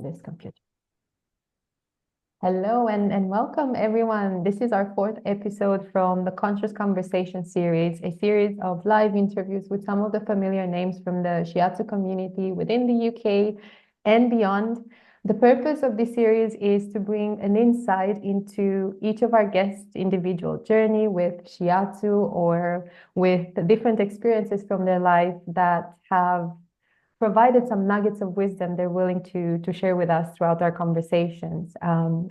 this computer. Hello and welcome everyone. This is our fourth episode from the Conscious Conversation series, a series of live interviews with some of the familiar names from the Shiatsu community within the UK and beyond. The purpose of this series is to bring an insight into each of our guests' individual journey with Shiatsu or with the different experiences from their life that have provided some nuggets of wisdom they're willing to share with us throughout our conversations.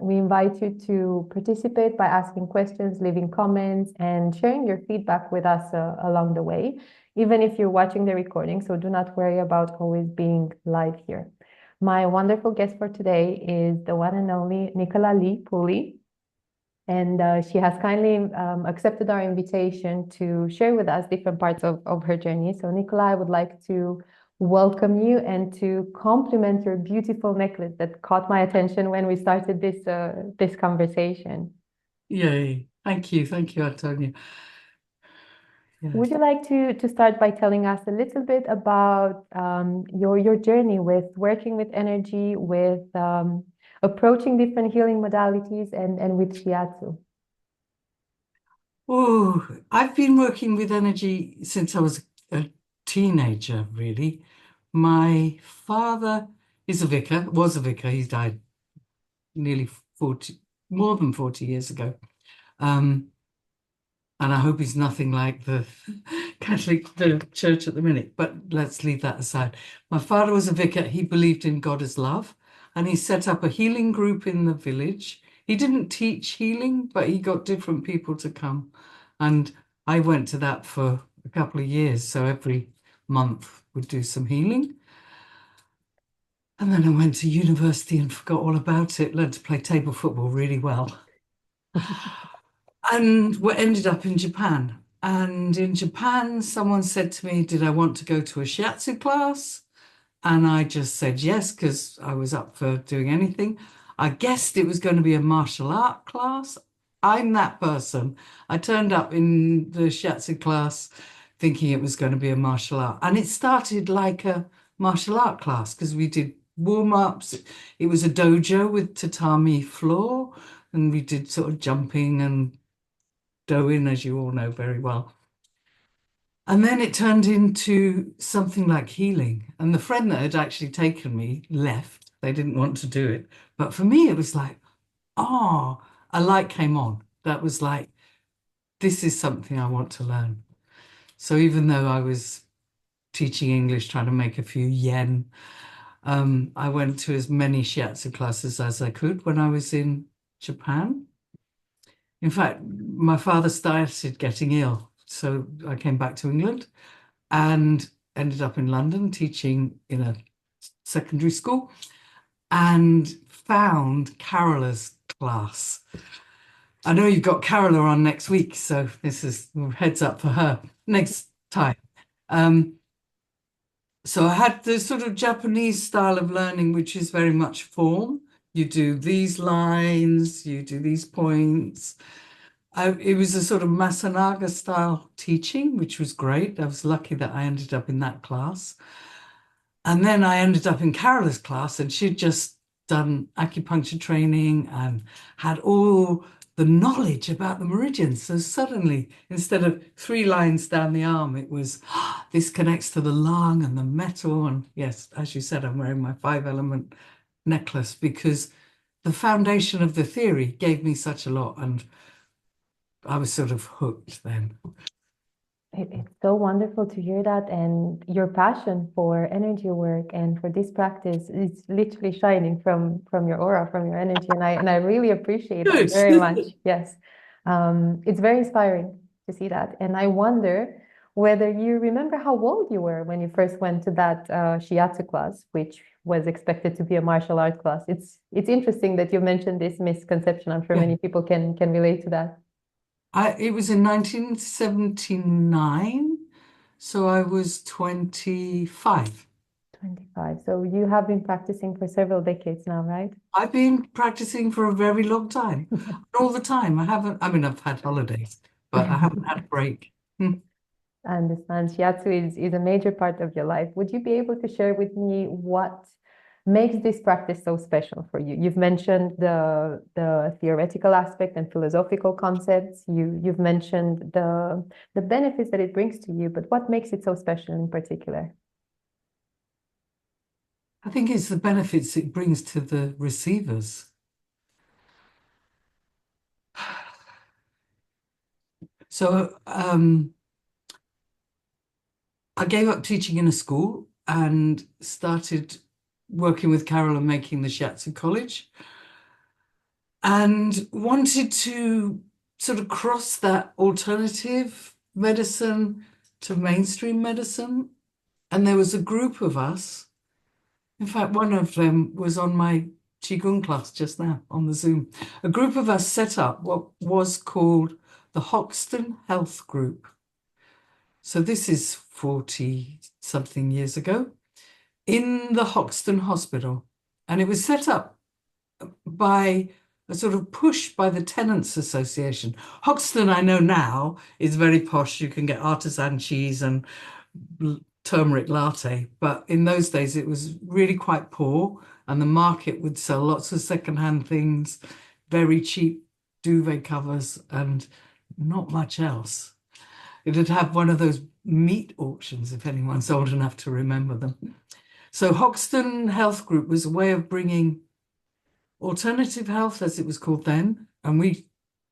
We invite you to participate by asking questions, leaving comments, and sharing your feedback with us along the way, even if you're watching the recording. So do not worry about always being live here. My wonderful guest for today is the one and only Nicola Ley Pooley. And she has kindly accepted our invitation to share with us different parts of her journey. So Nicola, I would like to welcome you and to compliment your beautiful necklace that caught my attention when we started this conversation. Yay. Thank you, Antonia. Yes. Would you like to start by telling us a little bit about your journey with working with energy, with approaching different healing modalities and with Shiatsu? Oh, I've been working with energy since I was a teenager, really. My father was a vicar. He's died nearly 40, more than 40 years ago. And I hope he's nothing like the the church at the minute, but let's leave that aside. My father was a vicar. He believed in God as love, and he set up a healing group in the village. He didn't teach healing, but he got different people to come. And I went to that for a couple of years. So every month would do some healing. And then I went to university and forgot all about it, learned to play table football really well. And we ended up in Japan. And in Japan, someone said to me, did I want to go to a shiatsu class? And I just said yes, because I was up for doing anything. I guessed it was going to be a martial art class. I'm that person. I turned up in the shiatsu class thinking it was going to be a martial art. And it started like a martial art class because we did warm-ups. It was a dojo with tatami floor, and we did sort of jumping and doing, as you all know very well. And then it turned into something like healing. And the friend that had actually taken me left. They didn't want to do it. But for me, it was like, oh, a light came on. That was like, this is something I want to learn. So even though I was teaching English, trying to make a few yen, I went to as many shiatsu classes as I could when I was in Japan. In fact, my father started getting ill, so I came back to England and ended up in London teaching in a secondary school and found Carola's class. I know you've got Carola on next week, so this is heads up for her next time. So I had the sort of Japanese style of learning, which is very much form. You do these lines, you do these points. It was a sort of Masanaga style teaching, which was great. I was lucky that I ended up in that class. And then I ended up in Carola's class, and she'd just done acupuncture training and had all the knowledge about the meridians. So suddenly, instead of 3 lines down the arm, it was, this connects to the lung and the metal. And yes, as you said, I'm wearing my 5-element necklace because the foundation of the theory gave me such a lot. And I was sort of hooked then. It's so wonderful to hear that, and your passion for energy work and for this practice is literally shining from your aura, from your energy, and I really appreciate that very much. Yes, it's very inspiring to see that, and I wonder whether you remember how old you were when you first went to that shiatsu class, which was expected to be a martial art class. It's interesting that you mentioned this misconception. I'm sure many people can relate to that. It was in 1979, so I was 25. 25. So you have been practicing for several decades now, right? I've been practicing for a very long time, all the time. I've had holidays, but I haven't had a break. I understand. Shiatsu is a major part of your life. Would you be able to share with me what makes this practice so special for you? You've mentioned the theoretical aspect and philosophical concepts. You've mentioned the benefits that it brings to you, but what makes it so special in particular? I think it's the benefits it brings to the receivers. So I gave up teaching in a school and started working with Carola making the Shiatsu College, and wanted to sort of cross that alternative medicine to mainstream medicine. And there was a group of us. In fact, one of them was on my Qigong class just now on the Zoom. A group of us set up what was called the Hoxton Health Group. So this is 40 something years ago in the Hoxton Hospital. And it was set up by a sort of push by the Tenants Association. Hoxton, I know now, is very posh. You can get artisan cheese and turmeric latte. But in those days, it was really quite poor. And the market would sell lots of secondhand things, very cheap duvet covers, and not much else. It'd have one of those meat auctions, if anyone's old enough to remember them. So Hoxton Health Group was a way of bringing alternative health, as it was called then, and we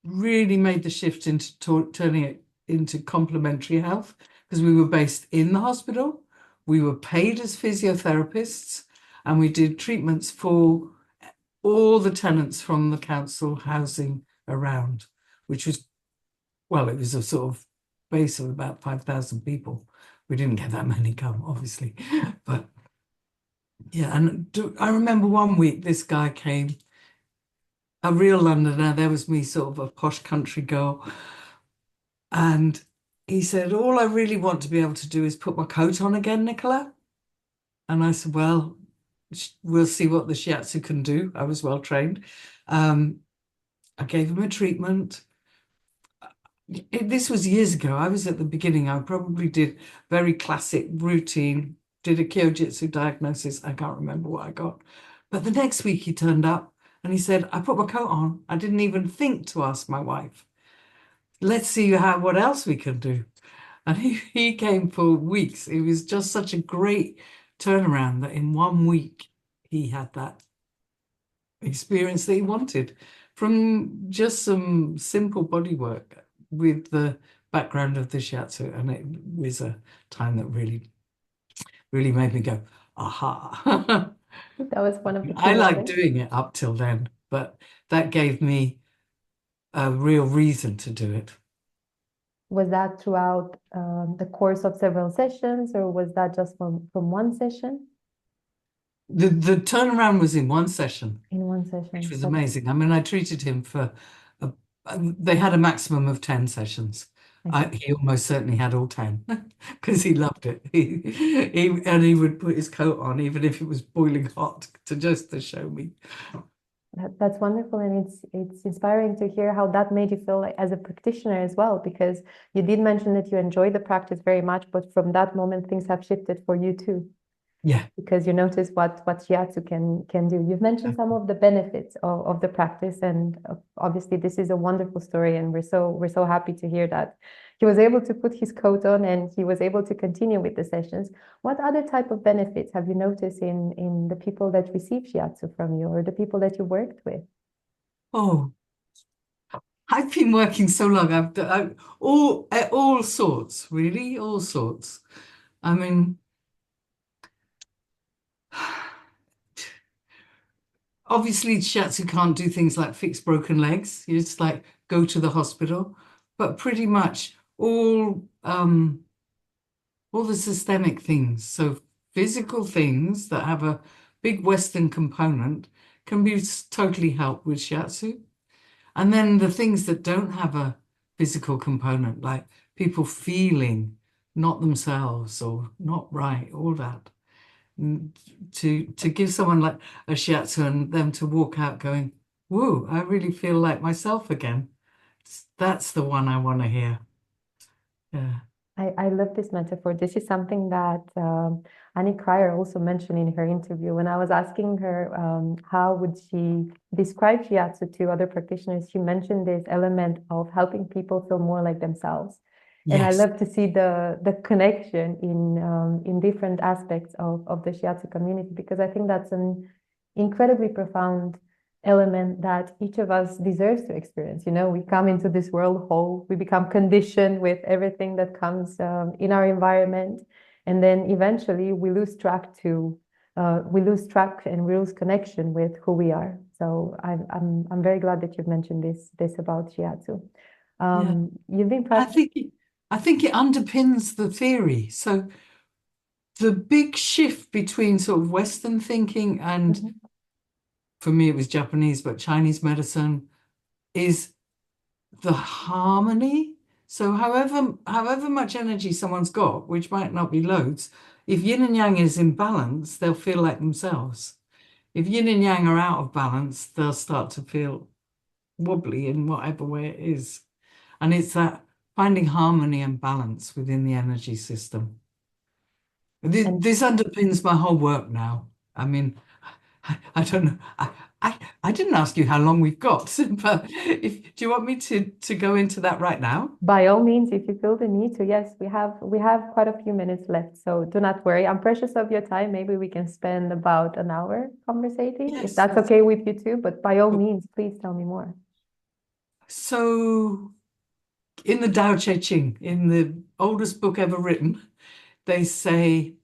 really made the shift into turning it into complementary health, because we were based in the hospital, we were paid as physiotherapists, and we did treatments for all the tenants from the council housing around, which was, well, it was a sort of base of about 5,000 people. We didn't get that many come, obviously, but yeah. And I remember one week this guy came, a real Londoner. There was me, sort of a posh country girl, and he said, all I really want to be able to do is put my coat on again, Nicola. And I said, well, we'll see what the shiatsu can do. I was well trained. I gave him a treatment. This was years ago. I was at the beginning. I probably did very classic routine, did a kyojitsu diagnosis. I can't remember what I got. But the next week he turned up and he said, I put my coat on. I didn't even think to ask my wife. Let's see what else we can do. And he came for weeks. It was just such a great turnaround that in 1 week he had that experience that he wanted from just some simple body work with the background of the shiatsu. And it was a time that really, really made me go, aha. That was one of the key I liked moments. doing it up till then, but that gave me a real reason to do it. Was that throughout the course of several sessions, or was that just from one session? The turnaround was in one session, In one which session. was amazing. I mean, I treated him for, they had a maximum of 10 sessions. He almost certainly had all 10 because he loved it. And he would put his coat on even if it was boiling hot to show me. That's wonderful, and it's inspiring to hear how that made you feel like as a practitioner as well, because you did mention that you enjoy the practice very much, but from that moment things have shifted for you too. Yeah. Because you notice what shiatsu can do. You've mentioned some of the benefits of the practice, and obviously this is a wonderful story, and we're so happy to hear that he was able to put his coat on and he was able to continue with the sessions. What other type of benefits have you noticed in the people that receive shiatsu from you, or the people that you worked with? Oh, I've been working so long. I've done all sorts, really, all sorts. I mean, obviously, shiatsu can't do things like fix broken legs. You just like go to the hospital, but pretty much all the systemic things. So physical things that have a big Western component can be totally helped with shiatsu. And then the things that don't have a physical component, like people feeling not themselves or not right, all that. To give someone like a shiatsu and them to walk out going, whoa, I really feel like myself again. That's the one I want to hear. Yeah. I love this metaphor. This is something that Annie Cryer also mentioned in her interview. When I was asking her how would she describe shiatsu to other practitioners, she mentioned this element of helping people feel more like themselves. And I Yes. love to see the connection in different aspects of the shiatsu community, because I think that's an incredibly profound element that each of us deserves to experience. You know, we come into this world whole, we become conditioned with everything that comes in our environment, and then eventually we lose track and we lose connection with who we are. So I'm very glad that you've mentioned this about shiatsu. Yeah. You've been I practicing. think it, I think it underpins the theory. So the big shift between sort of Western thinking and, Mhm. for me, it was Japanese, but Chinese medicine is the harmony. So however much energy someone's got, which might not be loads, if yin and yang is in balance, they'll feel like themselves. If yin and yang are out of balance, they'll start to feel wobbly in whatever way it is. And it's that finding harmony and balance within the energy system. And This underpins my whole work now. I mean, I don't know. I didn't ask you how long we've got, but do you want me to go into that right now? by all means, if you feel the need to, yes, we have quite a few minutes left, so do not worry. I'm precious of your time. Maybe we can spend about an hour conversating, if Yes, that's that's okay with you too. But by all cool. means, please tell me more. So in the Tao Te Ching, in the oldest book ever written, they say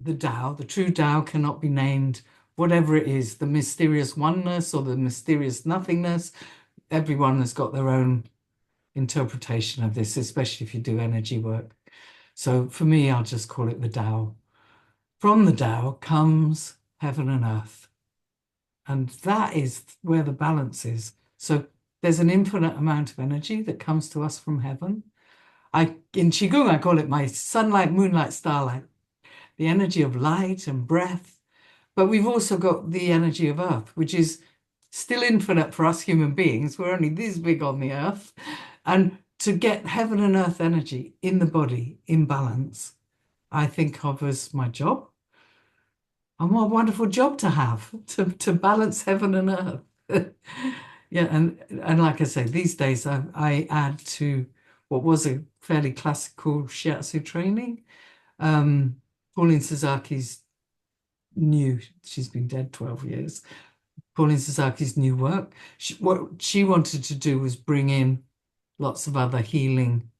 the Tao, the true Tao, cannot be named. Whatever it is, the mysterious oneness or the mysterious nothingness, everyone has got their own interpretation of this, especially if you do energy work. So for me, I'll just call it the Tao. From the Tao comes heaven and earth. And that is where the balance is. So there's an infinite amount of energy that comes to us from heaven. In Qigong, I call it my sunlight, moonlight, starlight, the energy of light and breath. But we've also got the energy of earth, which is still infinite for us human beings. We're only this big on the earth. And to get heaven and earth energy in the body in balance, I think of as my job. And what a wonderful job to have to balance heaven and earth. Yeah, and like I say, these days I add to what was a fairly classical shiatsu training. Pauline Suzaki's new, she's been dead 12 years. Pauline Suzaki's new work. What she wanted to do was bring in lots of other healing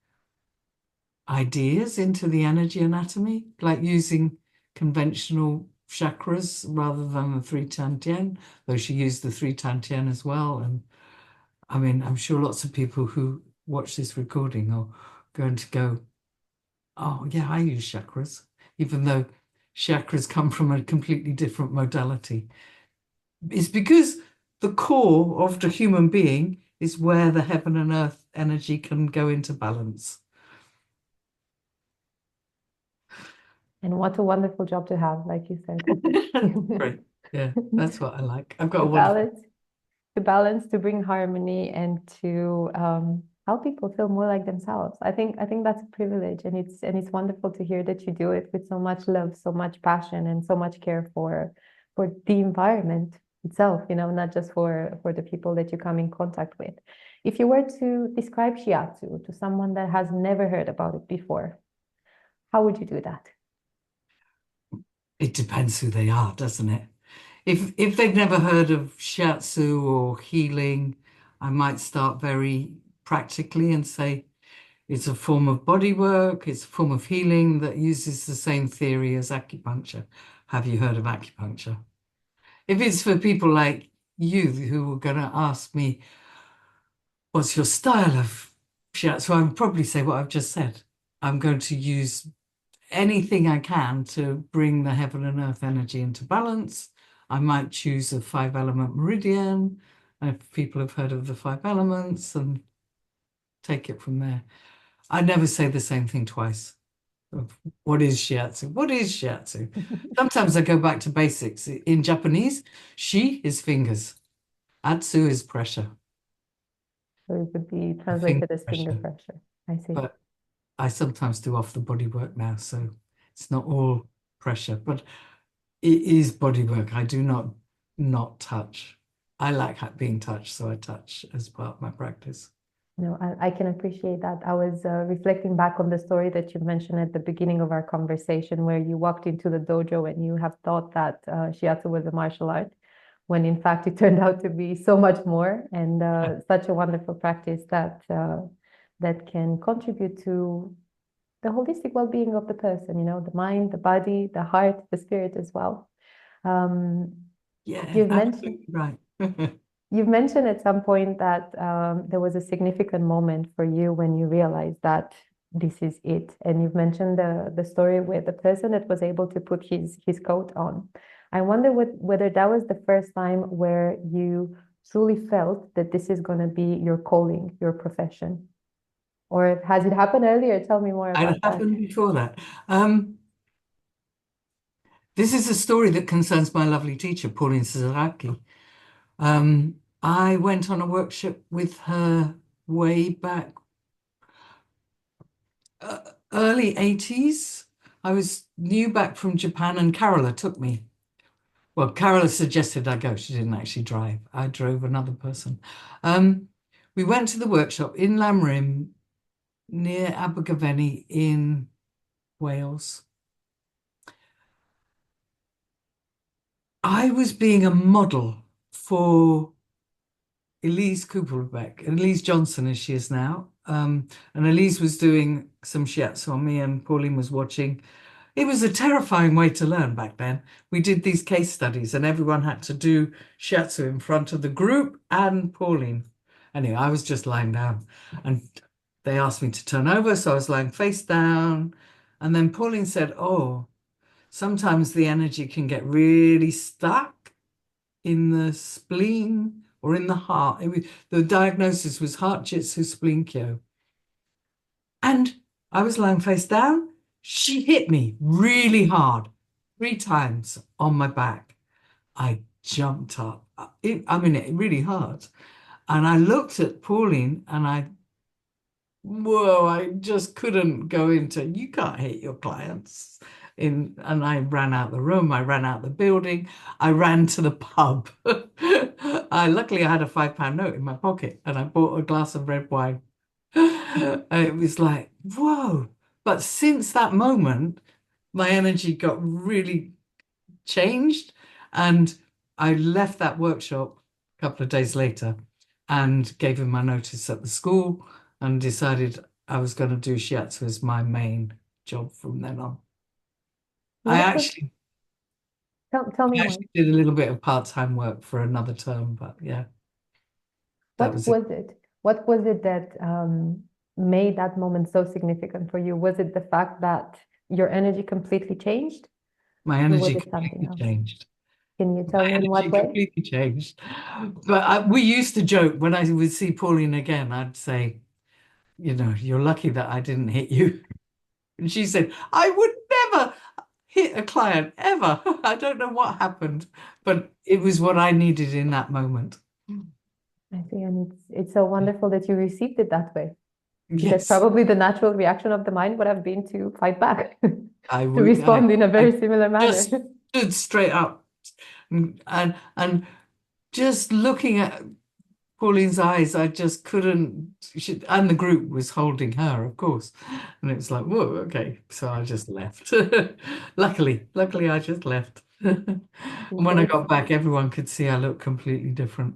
ideas into the energy anatomy, like using conventional chakras rather than the three tantien, though she used the three tantien as well. And I mean, I'm sure lots of people who watch this recording are going to go, oh, yeah, I use chakras, even though chakras come from a completely different modality. It's because the core of the human being is where the heaven and earth energy can go into balance. And what a wonderful job to have, like you said. Great. Yeah, that's what I like. I've got To a wonderful. balance, to bring harmony, and to help people feel more like themselves. I think that's a privilege, and it's wonderful to hear that you do it with so much love, so much passion, and so much care for the environment itself. You know, not just for the people that you come in contact with. If you were to describe shiatsu to someone that has never heard about it before, how would you do that? It depends who they are, doesn't it? If they've never heard of shiatsu or healing, I might start very practically and say it's a form of body work, it's a form of healing that uses the same theory as acupuncture. Have you heard of acupuncture? If it's for people like you who are going to ask me, what's your style of shiatsu? I would probably say what I've just said. I'm going to use anything I can to bring the heaven and earth energy into balance. I might choose a 5 element meridian, if people have heard of the 5 elements, and take it from there. I never say the same thing twice. What is shiatsu? What is shiatsu? Sometimes I go back to basics. In Japanese, shi is fingers, atsu is pressure, So it would be the finger translated as finger pressure. pressure. I see. But I sometimes do off the body work now, so it's not all pressure, but it is body work. I do not touch. I like being touched, so I touch as part of my practice. No, I can appreciate that. I was reflecting back on the story that you mentioned at the beginning of our conversation, where you walked into the dojo and you have thought that Shiatsu was a martial art, when in fact it turned out to be so much more, and such a wonderful practice that that can contribute to the holistic well-being of the person, you know, the mind, the body, the heart, the spirit as well. Yeah, You've mentioned absolutely right. You've mentioned at some point that there was a significant moment for you when you realized that this is it. And you've mentioned the story with the person that was able to put his coat on. I wonder whether that was the first time where you truly felt that this is going to be your calling, your profession. Or has it happened earlier? Tell me more It about that. happened before that. This is a story that concerns my lovely teacher, Pauline Suzaki. I went on a workshop with her way back early 80s. I was new back from Japan and Carola took me. Well, Carola suggested I go. She didn't actually drive. I drove another person. We went to the workshop in Lamrim near Abergavenny in Wales. I was being a model for Elise Cooperbeck, Elise Johnson as she is now. And Elise was doing some shiatsu on me and Pauline was watching. It was a terrifying way to learn back then. We did these case studies and everyone had to do shiatsu in front of the group and Pauline. Anyway, I was just lying down and they asked me to turn over, so I was lying face down. And then Pauline said, "Oh, sometimes the energy can get really stuck in the spleen or in the heart." The diagnosis was heart jitsu spleen kyo. And I was lying face down. She hit me really hard, 3 times on my back. I jumped up. It really hurt. And I looked at Pauline and whoa, I just couldn't go into, you can't hit your clients. And I ran out the room, I ran out the building, I ran to the pub. Luckily I had a £5 note in my pocket and I bought a glass of red wine. It was like, whoa. But since that moment, my energy got really changed. And I left that workshop a couple of days later and gave him my notice at the school and decided I was going to do shiatsu as my main job from then on. I What was, actually, tell me I more. actually did a little bit of part-time work for another term, but yeah, that What was it. was it? What was it that made that moment so significant for you? Was it the fact that your energy completely changed, My or was energy it something completely else? changed. Can you tell My me in what energy way? completely changed. But we used to joke when I would see Pauline again, I'd say, you're lucky that I didn't hit you. And she said, I would never hit a client ever. I don't know what happened, but it was what I needed in that moment. I see, and it's so wonderful that you received it that way, because Yes, probably the natural reaction of the mind would have been to fight back, I to would. respond in a I very similar manner. just stood straight up and just looking at Pauline's eyes, I just couldn't. And the group was holding her, of course, and it was like, whoa, okay. So I just left. Luckily, I just left. And when I It's got back, everyone could see I looked completely different.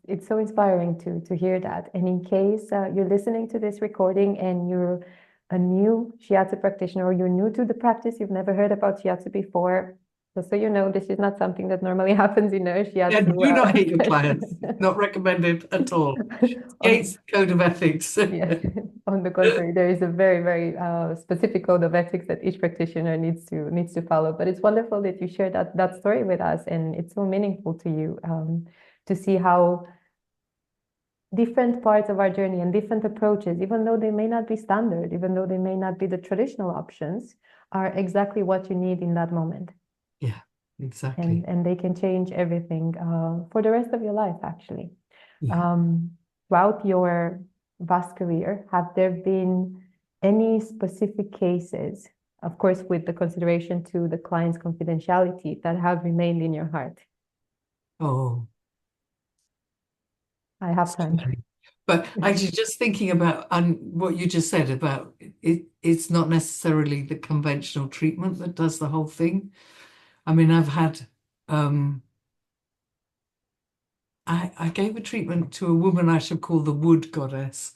it's so inspiring to hear that. And in case you're listening to this recording and you're a new Shiatsu practitioner, or you're new to the practice, you've never heard about Shiatsu before, just so you know, this is not something that normally happens in a Yeah, Shiatsu do not hate your clients. session. Not recommended at all. On, Gates Code of Ethics. yes, on the contrary, there is a very, very specific code of ethics that each practitioner needs to follow. But it's wonderful that you shared that story with us, and it's so meaningful to you to see how different parts of our journey and different approaches, even though they may not be standard, even though they may not be the traditional options, are exactly what you need in that moment. Yeah, exactly. And they can change everything for the rest of your life, actually. Yeah. Throughout your vast career, have there been Any specific cases, of course, with the consideration to the client's confidentiality, that have remained in your heart? Oh, I have so time. many. But actually, just thinking about what you just said about it's not necessarily the conventional treatment that does the whole thing. I mean, I've had, I gave a treatment to a woman I should call the wood goddess.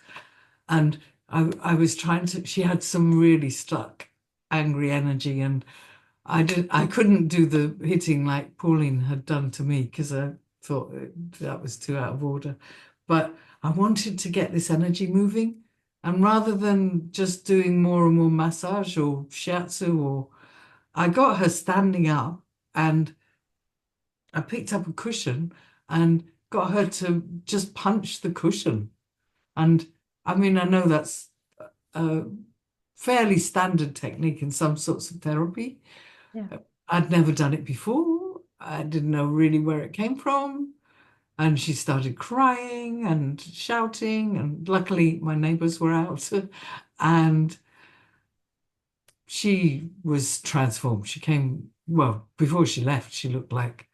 And I was trying to, she had some really stuck angry energy, and I couldn't do the hitting like Pauline had done to me because I thought that was too out of order. But I wanted to get this energy moving. And rather than just doing more and more massage or shiatsu, or I got her standing up, and I picked up a cushion and got her to just punch the cushion. And I mean, I know that's a fairly standard technique in some sorts of therapy. Yeah. I'd never done it before. I didn't know really where it came from. And she started crying and shouting. And luckily, my neighbors were out. And she was transformed. She came, well, before she left, she looked like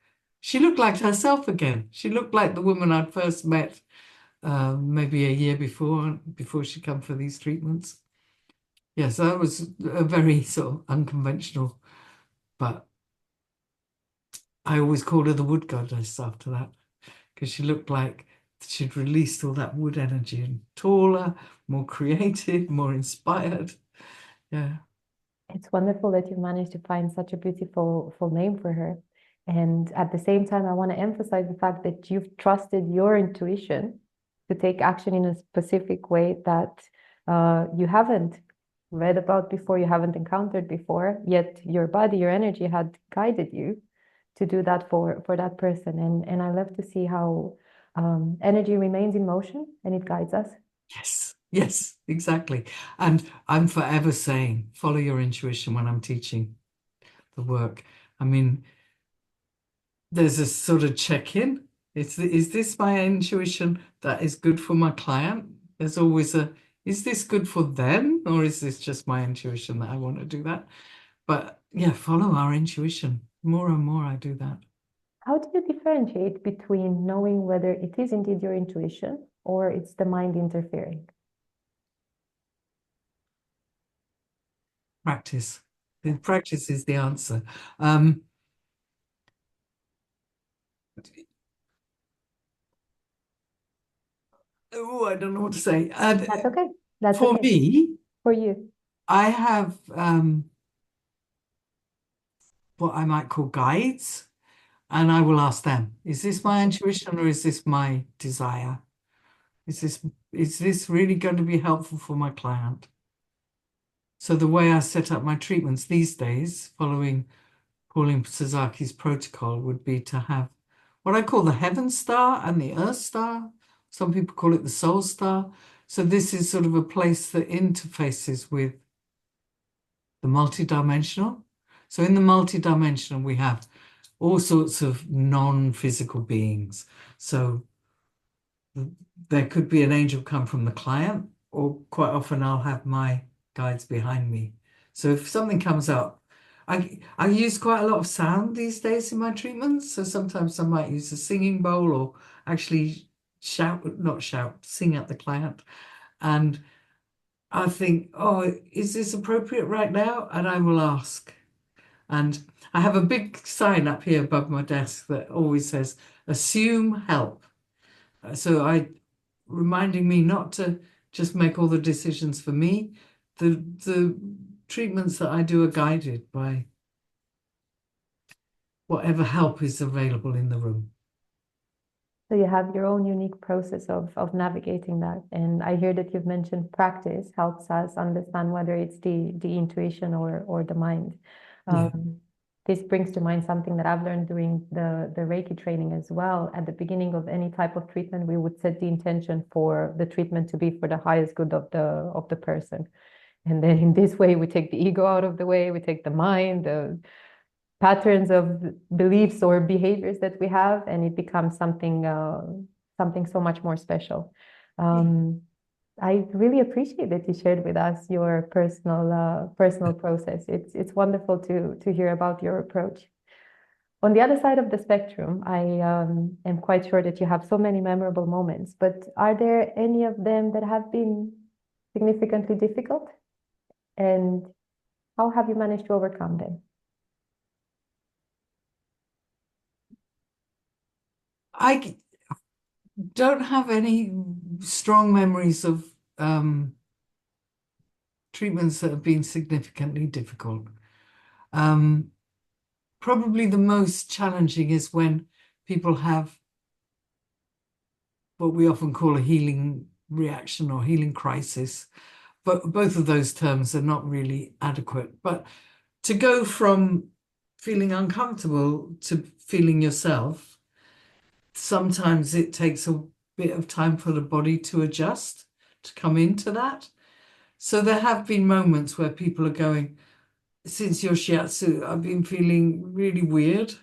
herself again. She looked like the woman I'd first met maybe a year before she come for these treatments. Yes, that was a very sort of unconventional, but I always called her the wood goddess after that because she looked like she'd released all that wood energy, and taller, more creative, more inspired. Yeah. It's wonderful that you managed to find such a beautiful full name for her. And at the same time, I want to emphasize the fact that you've trusted your intuition to take action in a specific way that you haven't read about before, you haven't encountered before, yet your body, your energy had guided you to do that for that person. And I love to see how energy remains in motion and it guides us. Yes. Yes, exactly. And I'm forever saying, follow your intuition when I'm teaching the work. I mean, there's a sort of check-in. Is this my intuition that is good for my client? There's always is this good for them, or is this just my intuition that I want to do that? But yeah, follow our intuition. More and more I do that. How do you differentiate between knowing whether it is indeed your intuition or it's the mind interfering? Practice. The practice is the answer. Um, oh, I don't know what to say. That's okay. That's For okay me, for you. I have what I might call guides, and I will ask them, is this my intuition or is this my desire? Is this really going to be helpful for my client? So the way I set up my treatments these days, following Pauline Suzaki's protocol, would be to have what I call the heaven star and the earth star. Some people call it the soul star. So this is sort of a place that interfaces with the multidimensional. So in the multidimensional, we have all sorts of non-physical beings. So there could be an angel come from the client, or quite often I'll have my guides behind me. So if something comes up, I use quite a lot of sound these days in my treatments. So sometimes I might use a singing bowl, or actually not shout, sing at the client. And I think, oh, is this appropriate right now? And I will ask. And I have a big sign up here above my desk that always says, assume help. So reminding me not to just make all the decisions for me. The treatments that I do are guided by whatever help is available in the room. So you have your own unique process of navigating that. And I hear that you've mentioned practice helps us understand whether it's the intuition or the mind. Yeah. This brings to mind something that I've learned during the Reiki training as well. At the beginning of any type of treatment, we would set the intention for the treatment to be for the highest good of the person. And then in this way, we take the ego out of the way, we take the mind, the patterns of beliefs or behaviors that we have, and it becomes something so much more special. Yeah. I really appreciate that you shared with us your personal process. It's wonderful to hear about your approach. On the other side of the spectrum, I am quite sure that you have so many memorable moments, but are there any of them that have been significantly difficult? And how have you managed to overcome them? I don't have any strong memories of treatments that have been significantly difficult. Probably the most challenging is when people have what we often call a healing reaction or healing crisis. But both of those terms are not really adequate. But to go from feeling uncomfortable to feeling yourself, sometimes it takes a bit of time for the body to adjust, to come into that. So there have been moments where people are going, since your shiatsu, I've been feeling really weird.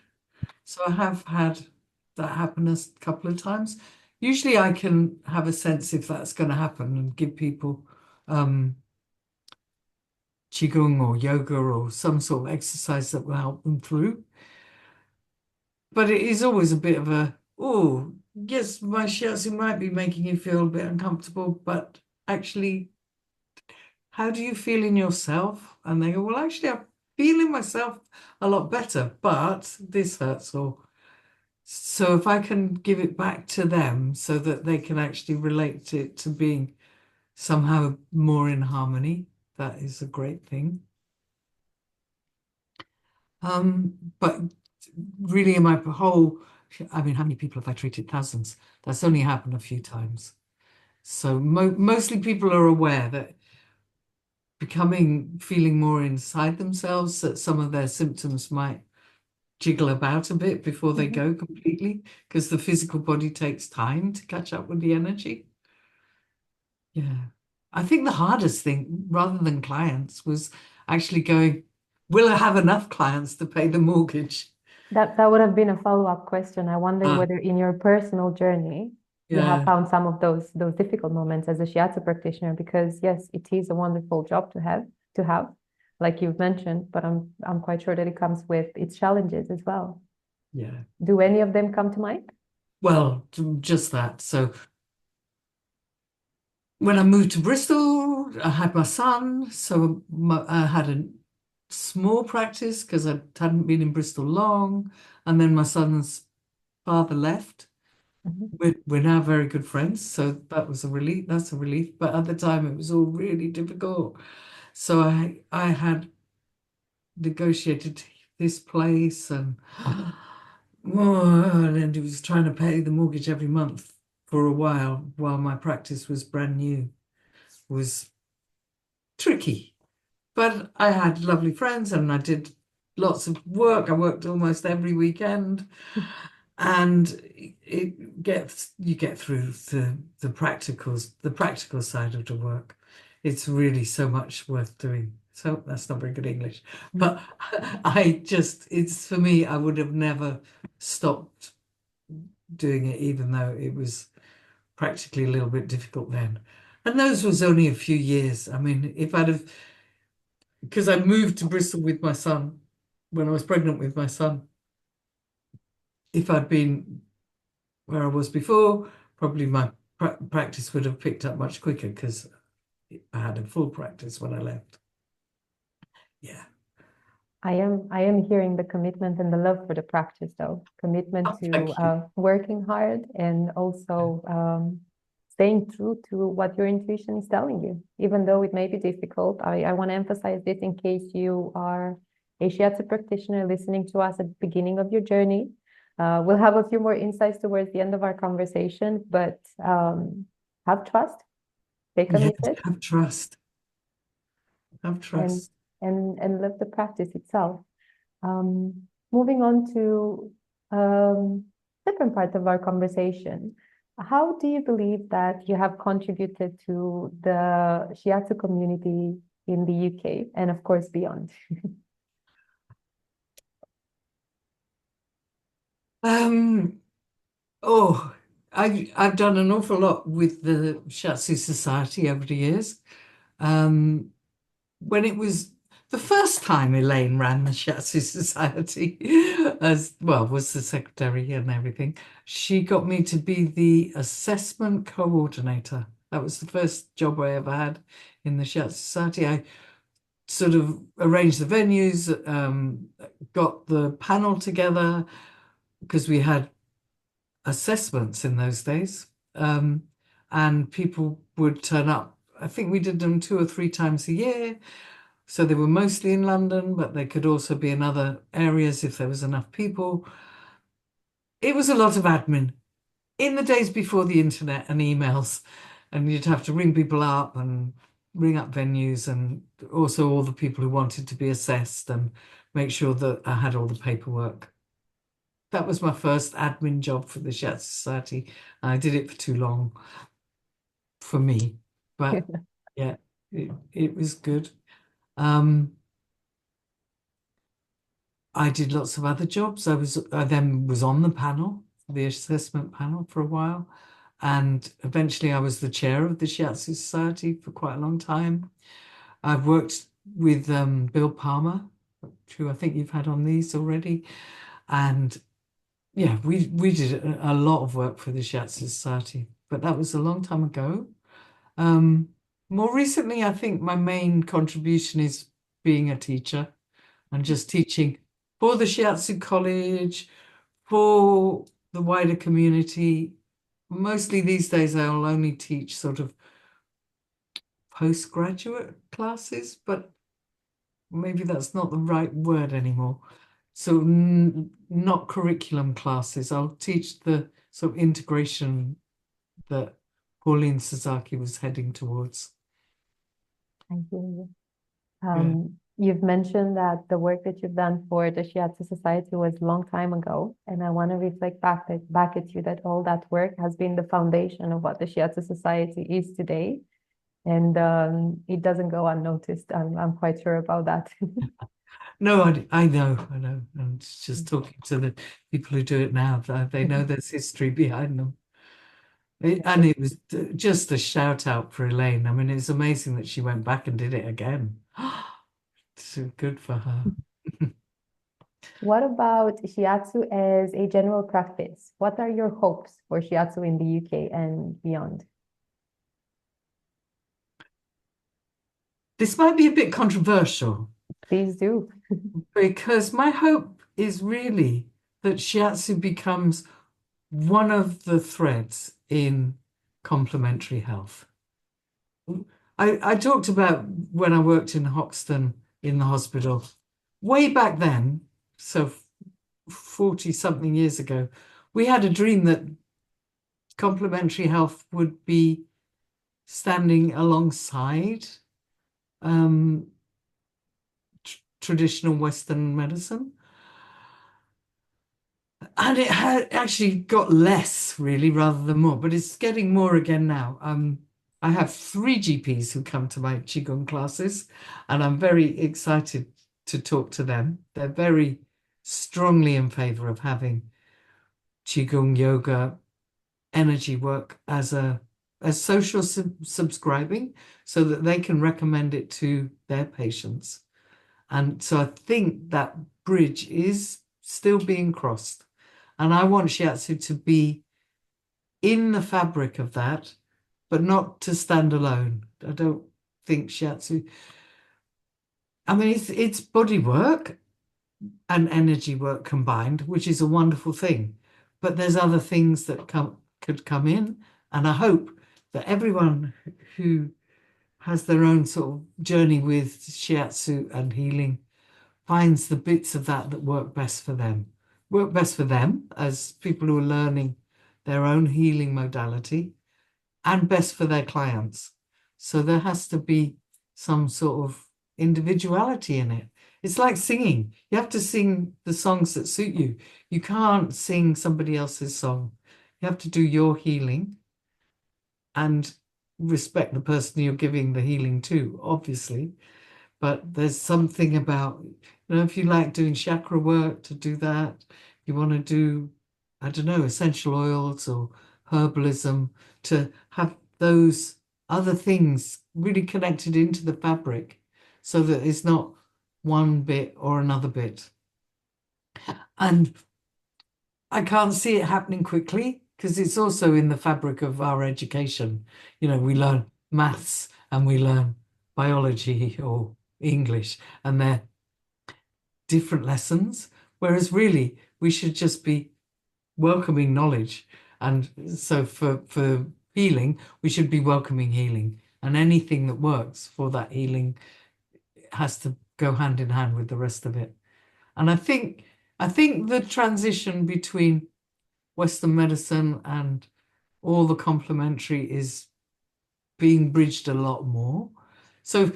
So I have had that happen a couple of times. Usually I can have a sense if that's going to happen and give people qigong or yoga or some sort of exercise that will help them through. But it is always a bit of a, oh, yes, my shiatsu might be making you feel a bit uncomfortable, but actually, how do you feel in yourself? And they go, well, actually, I'm feeling myself a lot better, but this hurts. Or so if I can give it back to them so that they can actually relate it to being somehow more in harmony, that is a great thing. But really in my whole, I mean, how many people have I treated? Thousands. That's only happened a few times. So mostly people are aware that feeling more inside themselves, that some of their symptoms might jiggle about a bit before they Mhm. go completely, because the physical body takes time to catch up with the energy. Yeah. I think the hardest thing, rather than clients, was actually going, will I have enough clients to pay the mortgage? That would have been a follow-up question. I wonder Ah, whether in your personal journey you have yeah, found some of those difficult moments as a shiatsu practitioner, because yes, it is a wonderful job to have, like you've mentioned, but I'm quite sure that it comes with its challenges as well. yeah. Do any of them come to mind? Well, just that. So when I moved to Bristol, I had my son. So I had a small practice because I hadn't been in Bristol long. And then my son's father left. Mhm. We're now very good friends. So that was a relief. That's a relief. But at the time, it was all really difficult. So I had negotiated this place and and he was trying to pay the mortgage every month for a while my practice was brand new. Was tricky. But I had lovely friends and I did lots of work. I worked almost every weekend. And you get through the practical side of the work. It's really so much worth doing. So that's not very good English. But it's for me, I would have never stopped doing it, even though it was practically a little bit difficult then. And those was only a few years. I mean, if I'd have, because I moved to Bristol with my son when I was pregnant with my son, if I'd been where I was before, probably my practice would have picked up much quicker because I had a full practice when I left. Yeah. I am hearing the commitment and the love for the practice, though. Commitment Oh, to thank you. working hard and also staying true to what your intuition is telling you, even though it may be difficult. I want to emphasize this in case you are a shiatsu practitioner listening to us at the beginning of your journey. We'll have a few more insights towards the end of our conversation, but have trust, stay Yeah, committed, have trust. Have and trust. love the practice itself. Moving on to different part of our conversation. How do you believe that you have contributed to the Shiatsu community in the UK and of course beyond? Um, oh, I've done an awful lot with the Shiatsu Society over the years. Um, when it was the first time Elaine ran the Shiatsu Society, as well, was the secretary and everything, she got me to be the assessment coordinator. That was the first job I ever had in the Shiatsu Society. I sort of arranged the venues, got the panel together because we had assessments in those days. And people would turn up. I think we did them 2 or 3 times a year. So they were mostly in London, but they could also be in other areas if there was enough people. It was a lot of admin in the days before the internet and emails, and you'd have to ring people up and ring up venues, and also all the people who wanted to be assessed and make sure that I had all the paperwork. That was my first admin job for the Shiatsu Society. I did it for too long for me, but yeah, it was good. Um, I did lots of other jobs. I then was on the panel, the assessment panel for a while, and eventually I was the chair of the Shiatsu Society for quite a long time. I've worked with Bill Palmer, who I think you've had on these already, and yeah, we did a lot of work for the Shiatsu Society, but that was a long time ago. Um, More recently, I think my main contribution is being a teacher and just teaching for the Shiatsu College, for the wider community. Mostly these days, I'll only teach sort of postgraduate classes, but maybe that's not the right word anymore. So not curriculum classes. I'll teach the sort of integration that Pauline Sasaki was heading towards. I hear you. Yeah. You've mentioned that the work that you've done for the Shiatsu Society was a long time ago, and I want to reflect back at you that all that work has been the foundation of what the Shiatsu Society is today, and it doesn't go unnoticed. I'm quite sure about that. No, I know, I know. And just talking to the people who do it now, they know there's history behind them. And it was just a shout out for Elaine. I mean, it's amazing that she went back and did it again. So good for her. What about Shiatsu as a general practice? What are your hopes for Shiatsu in the UK and beyond? This might be a bit controversial Please do. because my hope is really that Shiatsu becomes one of the threads in complementary health. I talked about when I worked in Hoxton in the hospital way back then, so 40 something years ago, we had a dream that complementary health would be standing alongside um, traditional Western medicine. And it had actually got less, really, rather than more, but it's getting more again now. I have 3 GPs who come to my Qigong classes, and I'm very excited to talk to them. They're very strongly in favor of having Qigong yoga energy work as social subscribing so that they can recommend it to their patients. And so I think that bridge is still being crossed. And I want Shiatsu to be in the fabric of that, but not to stand alone. I don't think Shiatsu, I mean, it's body work and energy work combined, which is a wonderful thing. But there's other things that could come in. And I hope that everyone who has their own sort of journey with Shiatsu and healing finds the bits of that work best for them. Work best for them as people who are learning their own healing modality and best for their clients. So there has to be some sort of individuality in it. It's like singing. You have to sing the songs that suit you. You can't sing somebody else's song. You have to do your healing and respect the person you're giving the healing to, obviously. But there's something about, if you like doing chakra work, to do that. You want to do, I don't know, essential oils or herbalism, to have those other things really connected into the fabric so that it's not one bit or another bit. And I can't see it happening quickly because it's also in the fabric of our education. You know, we learn maths and we learn biology or English, and they're different lessons. Whereas really, we should just be welcoming knowledge. And so for healing, we should be welcoming healing. And anything that works for that healing has to go hand in hand with the rest of it. And I think the transition between Western medicine and all the complementary is being bridged a lot more. So,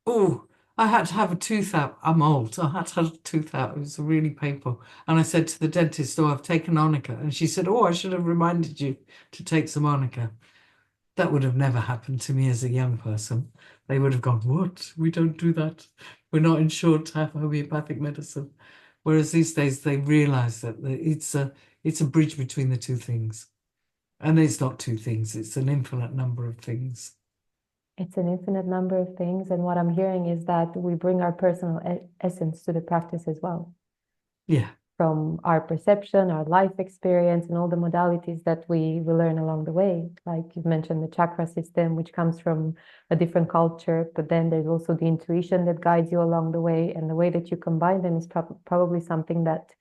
oh, I had to have a tooth out. I'm old. I had to have a tooth out. It was really painful. And I said to the dentist, "Oh, I've taken arnica." And she said, "Oh, I should have reminded you to take some arnica." That would have never happened to me as a young person. They would have gone, "What? We don't do that. We're not insured to have homeopathic medicine." Whereas these days they realize that it's a bridge between the two things. And it's not two things, it's an infinite number of things. It's an infinite number of things. And what I'm hearing is that we bring our personal essence to the practice as well, Yeah, from our perception, our life experience, and all the modalities that we learn along the way. Like you've mentioned, the chakra system, which comes from a different culture, but then there's also the intuition that guides you along the way. And the way that you combine them is probably something that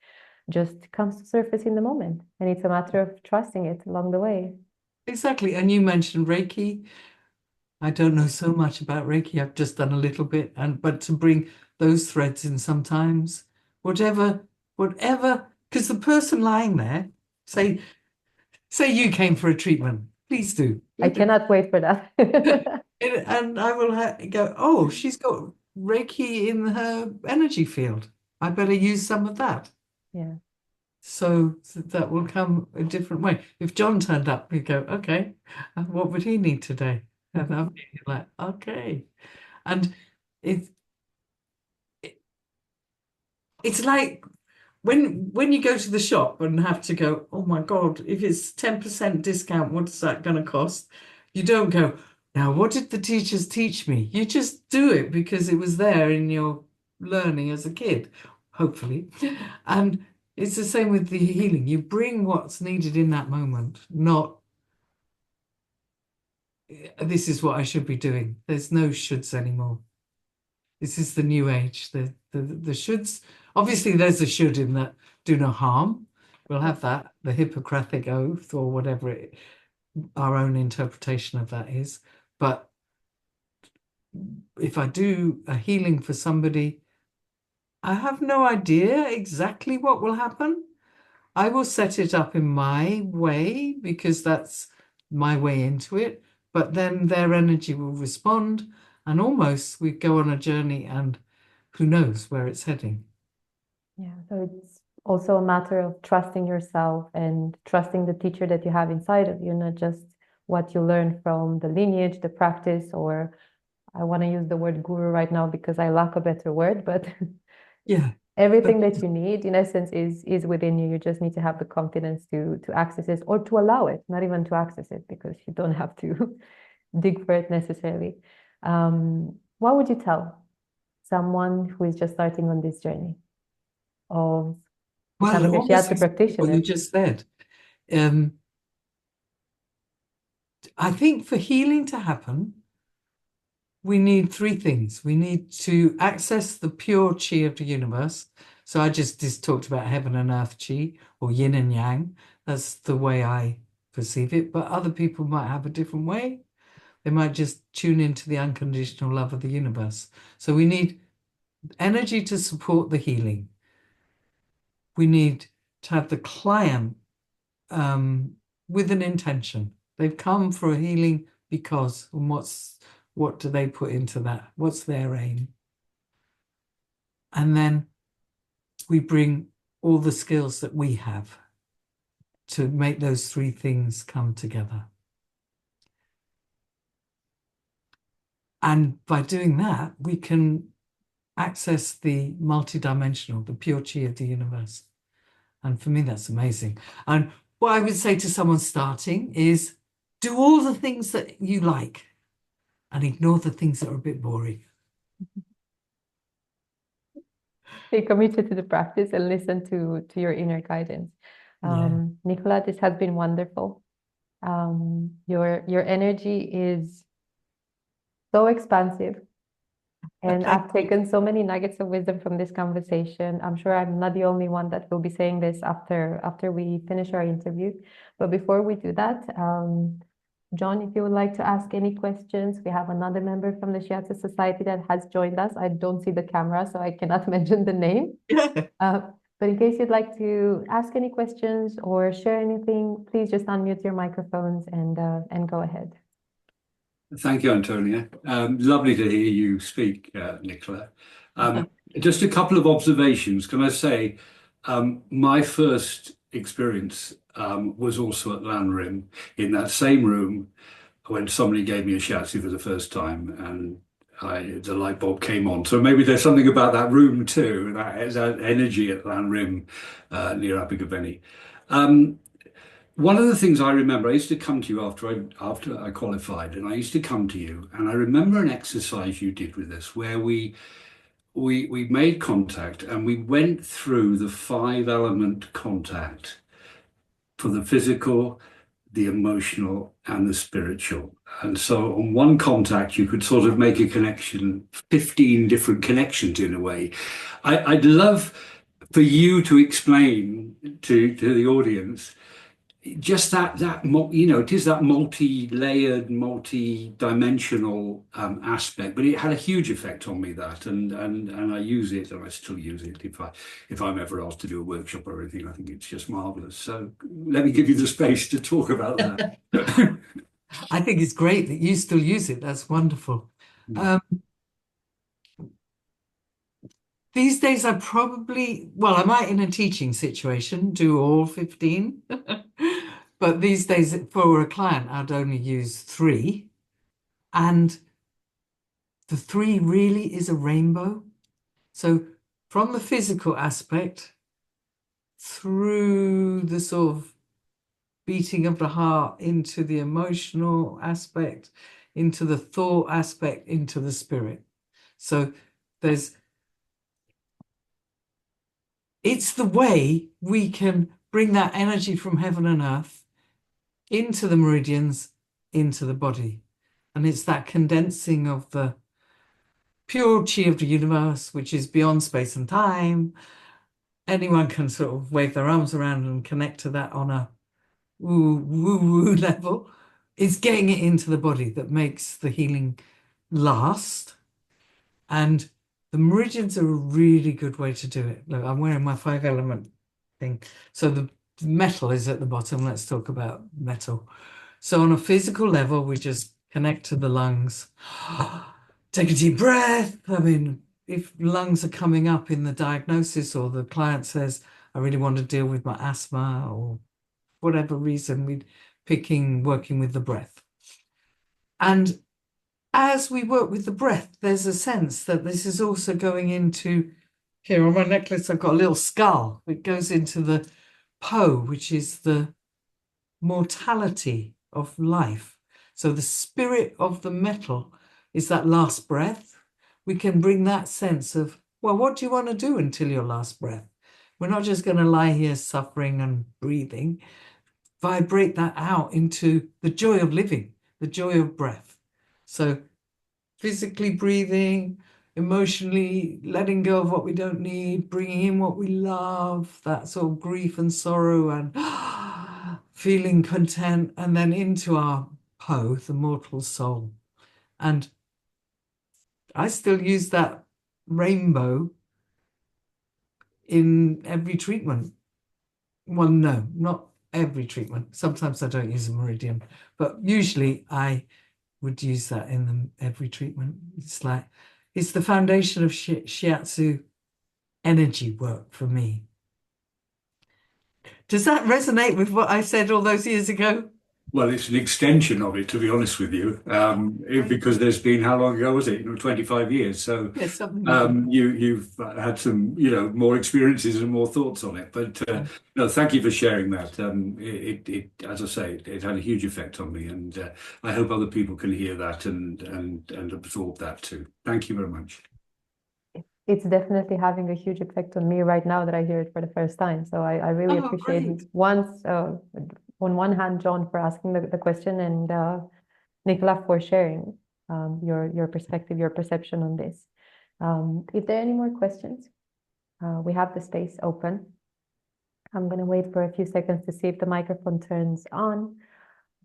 just comes to surface in the moment. And it's a matter of trusting it along the way. exactly. And you mentioned Reiki. I don't know so much about Reiki. I've just done a little bit, but to bring those threads in sometimes, whatever, because the person lying there, say you came for a treatment, please do. I cannot wait for that. And I will go, "Oh, she's got Reiki in her energy field. I better use some of that." Yeah. So that will come a different way. If John turned up, we'd go, "Okay, what would he need today?" And I'll be like, "Okay." And it, it it's like when you go to the shop and have to go, "Oh my God, if it's 10% discount, what's that going to cost?" You don't go, "Now, what did the teachers teach me?" You just do it because it was there in your learning as a kid, hopefully. And it's the same with the healing. You bring what's needed in that moment, not "This is what I should be doing." There's no shoulds anymore. This is the new age. The shoulds, obviously there's a should in that do no harm. We'll have that, the Hippocratic oath or whatever our own interpretation of that is. But if I do a healing for somebody, I have no idea exactly what will happen. I will set it up in my way because that's my way into it. But then their energy will respond, and almost we go on a journey, and who knows where it's heading. Yeah. So it's also a matter of trusting yourself and trusting the teacher that you have inside of you, not just what you learn from the lineage, the practice, or I want to use the word guru right now because I lack a better word, but Yeah, but everything that you need in essence is within you. You just need to have the confidence to access it or to allow it, not even to access it because you don't have to dig for it necessarily. What would you tell someone who is just starting on this journey of well, becoming a almost shiatsu exactly what you practitioner? just said. Um, I think for healing to happen, we need three things. We need to access the pure chi of the universe. So I just talked about heaven and earth chi or yin and yang. That's the way I perceive it. But other people might have a different way. They might just tune into the unconditional love of the universe. So we need energy to support the healing. We need to have the client with an intention. They've come for a healing because, and what do they put into that? What's their aim? And then we bring all the skills that we have to make those three things come together. And by doing that, we can access the multidimensional, the pure chi of the universe. And for me, that's amazing. And what I would say to someone starting is do all the things that you like and ignore the things that are a bit boring. Stay committed to the practice and listen to your inner guidance. Yeah. Nicola, this has been wonderful. Your energy is so expansive, and Thank I've you. taken so many nuggets of wisdom from this conversation. I'm sure I'm not the only one that will be saying this after we finish our interview. But before we do that, John, if you would like to ask any questions, we have another member from the Shiatsu Society that has joined us. I don't see the camera, so I cannot mention the name. But in case you'd like to ask any questions or share anything, please just unmute your microphones and go ahead. Thank you, Antonia. Lovely to hear you speak, Nicola. Just a couple of observations. Can I say, my first experience was also at Lanrim in that same room when somebody gave me a shiatsu for the first time, and the light bulb came on. So maybe there's something about that room too, that energy at Lanrim near Abergavenny. One of the things I remember, I used to come to you after I qualified, and I used to come to you, and I remember an exercise you did with us where we made contact and we went through the 5-element contact for the physical, the emotional, and the spiritual. And so on one contact, you could sort of make a connection, 15 different connections in a way. I'd love for you to explain to the audience just that it is that multi-layered, multi-dimensional aspect, but it had a huge effect on me, that, and I use it, and I still use it if I'm ever asked to do a workshop or anything. I think it's just marvelous. So let me give you the space to talk about that. I think it's great that you still use it. That's wonderful. These days, I might in a teaching situation do all 15, but these days for a client, I'd only use 3. And the 3 really is a rainbow. So from the physical aspect through the sort of beating of the heart into the emotional aspect, into the thought aspect, into the spirit. So it's the way we can bring that energy from heaven and earth into the meridians, into the body. And it's that condensing of the pure chi of the universe, which is beyond space and time. Anyone can sort of wave their arms around and connect to that on a woo level. It's getting it into the body that makes the healing last. And the meridians are a really good way to do it. Look, I'm wearing my 5-element thing. So the metal is at the bottom. Let's talk about metal. So on a physical level, we just connect to the lungs. Take a deep breath. I mean, if lungs are coming up in the diagnosis, or the client says, I really want to deal with my asthma, or whatever reason, working with the breath. And as we work with the breath, there's a sense that this is also going into, here on my necklace, I've got a little skull. It goes into the Po, which is the mortality of life. So the spirit of the metal is that last breath. We can bring that sense of, well, what do you want to do until your last breath? We're not just going to lie here suffering and breathing. Vibrate that out into the joy of living, the joy of breath. So physically breathing, emotionally letting go of what we don't need, bringing in what we love, that sort of grief and sorrow, and feeling content, and then into our Po, the mortal soul. And I still use that rainbow in every treatment. Well, no, not every treatment. Sometimes I don't use a meridian, but usually I would use that in every treatment. It's the foundation of shiatsu energy work for me. Does that resonate with what I said all those years ago? Well, it's an extension of it, to be honest with you, because there's been, how long ago was it? 25 years. So Yeah, something like that. you've had some, more experiences and more thoughts on it. But no, thank you for sharing that. As I say, it had a huge effect on me, and I hope other people can hear that and absorb that too. Thank you very much. It's definitely having a huge effect on me right now that I hear it for the first time. So I really Oh, appreciate great. on one hand, John, for asking the question, and Nicola for sharing your perspective, your perception on this. If there are any more questions, we have the space open. I'm going to wait for a few seconds to see if the microphone turns on.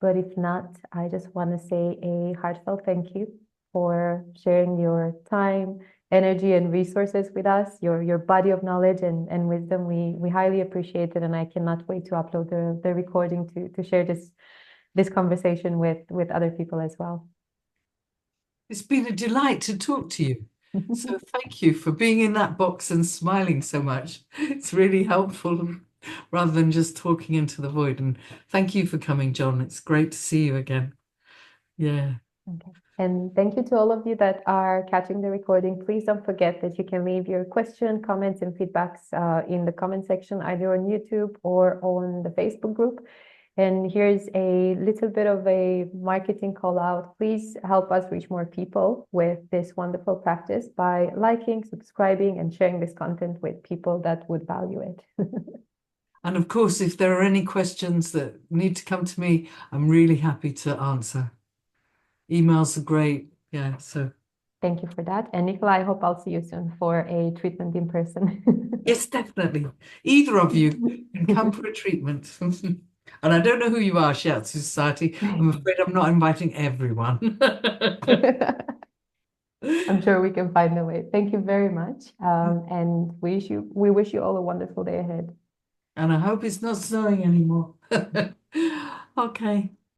But if not, I just want to say a heartfelt thank you for sharing your time, energy, and resources with us, your body of knowledge and wisdom. We highly appreciate it, and I cannot wait to upload the recording to share this conversation with other people as well. It's been a delight to talk to you. So thank you for being in that box and smiling so much. It's really helpful rather than just talking into the void. And thank you for coming, John. It's great to see you again. Yeah. Okay. And thank you to all of you that are catching the recording. Please don't forget that you can leave your question, comments, and feedbacks in the comment section, either on YouTube or on the Facebook group. And here's a little bit of a marketing call out. Please help us reach more people with this wonderful practice by liking, subscribing, and sharing this content with people that would value it. And of course, if there are any questions that need to come to me, I'm really happy to answer. Emails are great. Yeah, so. Thank you for that. And Nicola, I hope I'll see you soon for a treatment in person. Yes, definitely. Either of you can come for a treatment. And I don't know who you are, Shiatsu Society. I'm afraid I'm not inviting everyone. I'm sure we can find a way. Thank you very much. And we wish you all a wonderful day ahead. And I hope it's not snowing anymore. Okay.